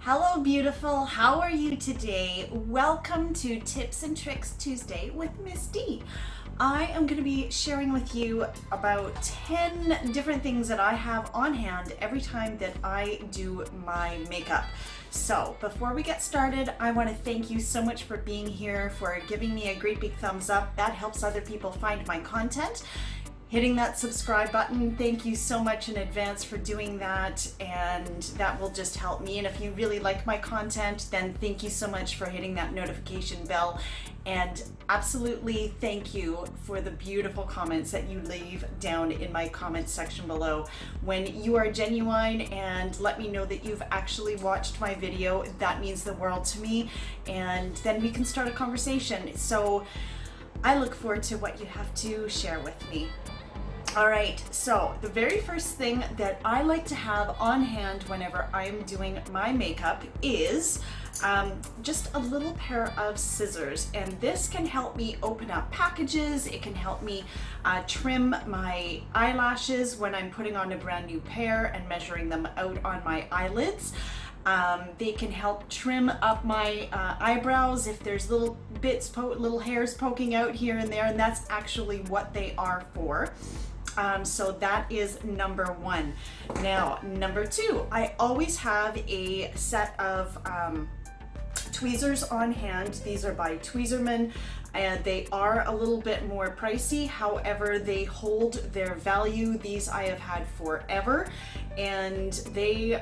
Hello beautiful, how are you today? Welcome to Tips and Tricks Tuesday with Miss D. I am going to be sharing with you about 10 different things that I have on hand every time that I do my makeup. So before we get started, I want to thank you so much for being here, for giving me a great big thumbs up. That helps other people find my content. Hitting that subscribe button, thank you so much in advance for doing that, and that will just help me. And if you really like my content, then thank you so much for hitting that notification bell. And absolutely thank you for the beautiful comments that you leave down in my comment section below. When you are genuine and let me know that you've actually watched my video, that means the world to me, and then we can start a conversation. So I look forward to what you have to share with me. All right, so the very first thing that I like to have on hand whenever I'm doing my makeup is just a little pair of scissors, and this can help me open up packages. It can help me trim my eyelashes when I'm putting on a brand new pair and measuring them out on my eyelids. They can help trim up my eyebrows if there's little bits, little hairs poking out here and there, and that's actually what they are for. So that is number one. Now, number two, I always have a set of tweezers on hand. These are by Tweezerman, and they are a little bit more pricey. However, they hold their value. These I have had forever, and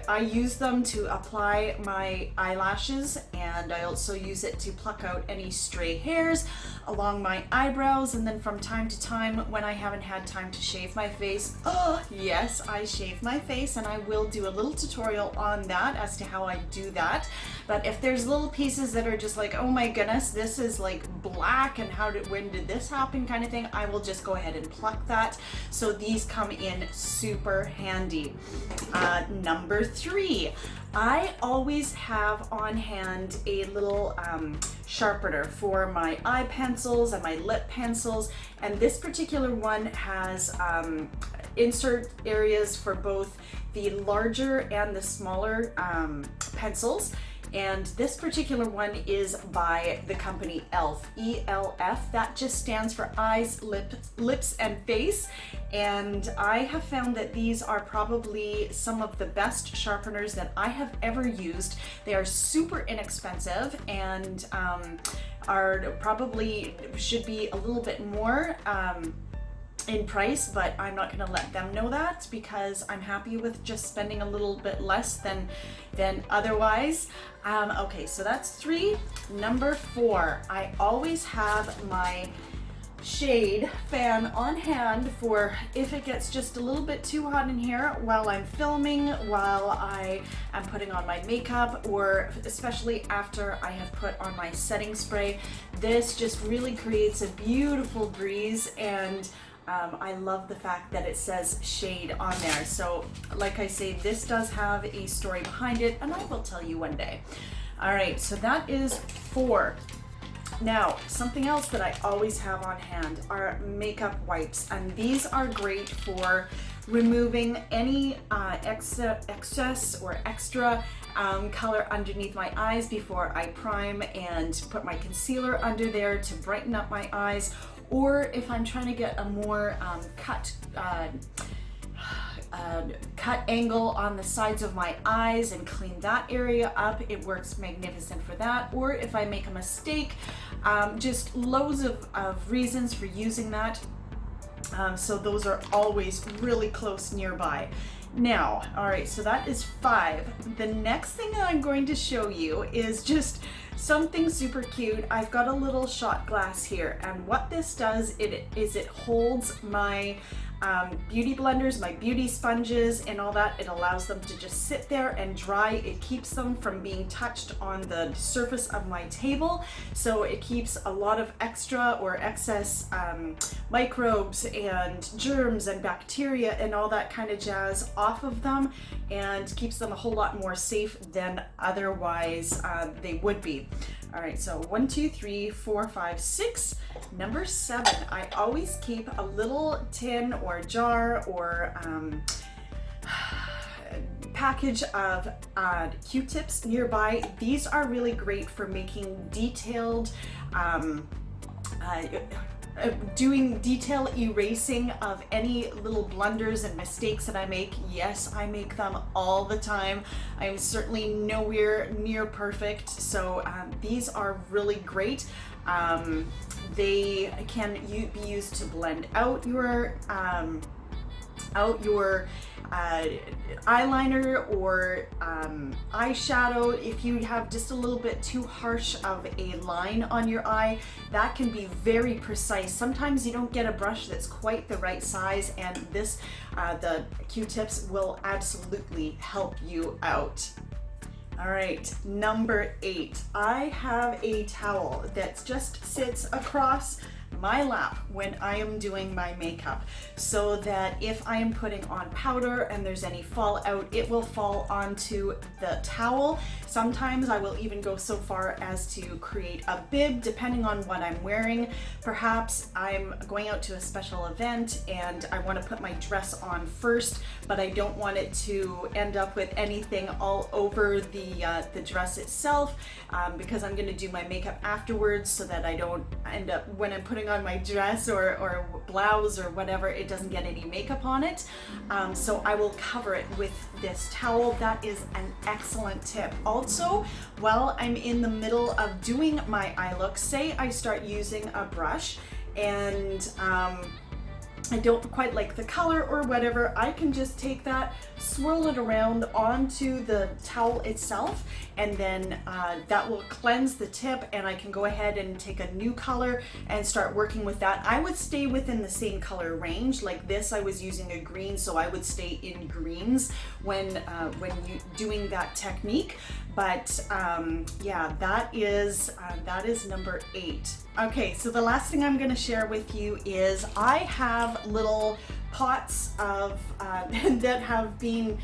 I use them to apply my eyelashes, and I also use it to pluck out any stray hairs along my eyebrows. And then from time to time, when I haven't had time to shave my face, oh yes, I shave my face, and I will do a little tutorial on that as to how I do that. But if there's little pieces that are just like, oh my goodness, this is like black, and when did this happen kind of thing, I will just go ahead and pluck that. So these come in super handy. Number three, I always have on hand a little sharpener for my eye pencils and my lip pencils, and this particular one has insert areas for both the larger and the smaller pencils. And this particular one is by the company ELF, E-L-F. That just stands for eyes, lips, and face. And I have found that these are probably some of the best sharpeners that I have ever used. They are super inexpensive and are probably should be a little bit more in price, but I'm not going to let them know that because I'm happy with just spending a little bit less than otherwise. Okay, so that's three. Number four, I always have my shade fan on hand for if it gets just a little bit too hot in here while I'm filming, while I am putting on my makeup, or especially after I have put on my setting spray. This just really creates a beautiful breeze, and I love the fact that it says shade on there. So like I say, this does have a story behind it, and I will tell you one day. All right, so that is four. Now, something else that I always have on hand are makeup wipes, and these are great for removing any excess or extra color underneath my eyes before I prime and put my concealer under there to brighten up my eyes. Or if I'm trying to get a more cut angle on the sides of my eyes and clean that area up, it works magnificent for that. Or if I make a mistake, just loads of reasons for using that. So those are always really close nearby. Now, all right, so that is five. The next thing that I'm going to show you is just something super cute. I've got a little shot glass here, and what this does is it holds my beauty blenders, my beauty sponges and all that. It allows them to just sit there and dry. It keeps them from being touched on the surface of my table, so it keeps a lot of extra or excess microbes and germs and bacteria and all that kind of jazz off of them, and keeps them a whole lot more safe than otherwise they would be. All right, so 1, 2, 3, 4, 5, 6. Number 7, I always keep a little tin or jar or package of Q-tips nearby. These are really great for making detailed doing detail erasing of any little blunders and mistakes that I make. Yes, I make them all the time. I am certainly nowhere near perfect, so these are really great. They can be used to blend out your eyeliner or eyeshadow. If you have just a little bit too harsh of a line on your eye, that can be very precise. Sometimes you don't get a brush that's quite the right size, and this the Q-tips will absolutely help you out. All right, number 8. I have a towel that just sits across my lap when I am doing my makeup, so that if I am putting on powder and there's any fallout, it will fall onto the towel. Sometimes I will even go so far as to create a bib depending on what I'm wearing. Perhaps I'm going out to a special event and I want to put my dress on first, but I don't want it to end up with anything all over the dress itself, because I'm going to do my makeup afterwards, so that I don't end up, when I'm putting on my dress or blouse or whatever, it doesn't get any makeup on it. So I will cover it with this towel. That is an excellent tip. Also, while I'm in the middle of doing my eye look, say I start using a brush and I don't quite like the color or whatever, I can just take that, swirl it around onto the towel itself, and then that will cleanse the tip, and I can go ahead and take a new color and start working with that. I would stay within the same color range. Like this, I was using a green, so I would stay in greens when you doing that technique. But yeah, that is number 8. Okay, so the last thing I'm going to share with you is I have little pots of that have been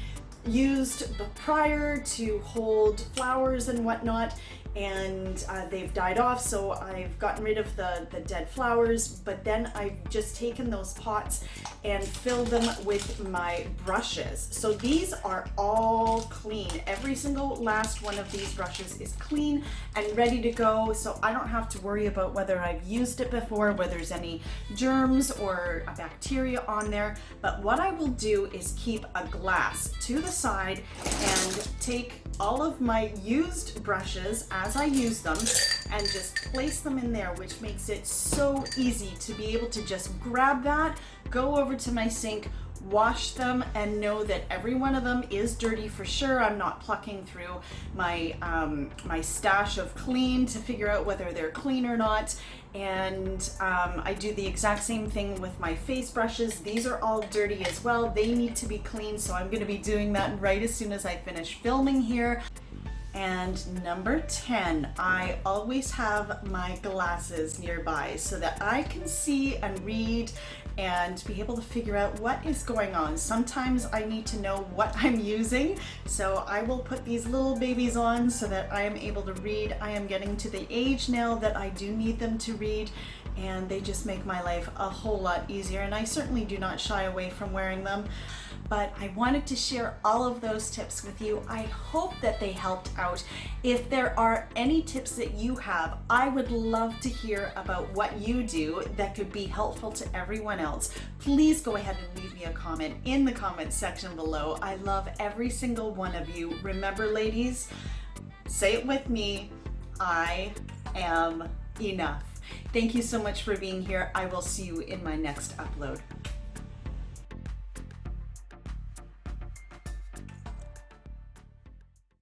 used prior to hold flowers and whatnot, and they've died off, so I've gotten rid of the dead flowers, but then I've just taken those pots and filled them with my brushes. So these are all clean. Every single last one of these brushes is clean and ready to go, so I don't have to worry about whether I've used it before, whether there's any germs or a bacteria on there. But what I will do is keep a glass to the side and take all of my used brushes as I use them and just place them in there, which makes it so easy to be able to just grab that, go over to my sink, wash them, and know that every one of them is dirty for sure. I'm not plucking through my my stash of clean to figure out whether they're clean or not. And I do the exact same thing with my face brushes. These are all dirty as well. They need to be clean, so I'm going to be doing that right as soon as I finish filming here. And number 10, I always have my glasses nearby so that I can see and read and be able to figure out what is going on. Sometimes I need to know what I'm using, so I will put these little babies on so that I am able to read. I am getting to the age now that I do need them to read, and they just make my life a whole lot easier, and I certainly do not shy away from wearing them. But I wanted to share all of those tips with you. I hope that they helped out. If there are any tips that you have, I would love to hear about what you do that could be helpful to everyone else. Please go ahead and leave me a comment in the comment section below. I love every single one of you. Remember, ladies, say it with me, I am enough. Thank you so much for being here. I will see you in my next upload.